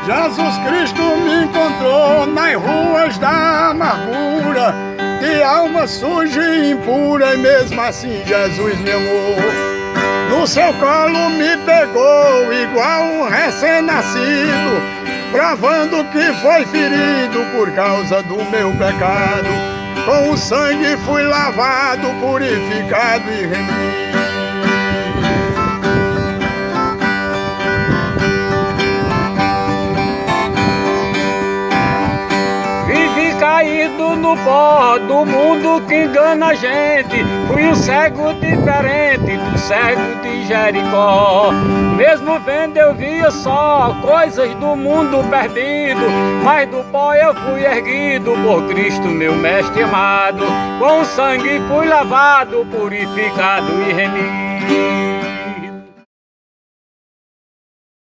Jesus Cristo me encontrou nas ruas da amargura, de alma suja e impura, e mesmo assim Jesus me amou. No seu colo me pegou igual um recém-nascido, provando que foi ferido por causa do meu pecado. Com o sangue fui lavado, purificado e remido. Caído no pó do mundo que engana a gente, fui um cego diferente do cego de Jericó. Mesmo vendo eu via só coisas do mundo perdido, mas do pó eu fui erguido por Cristo meu mestre amado. Com o sangue fui lavado, purificado e remido.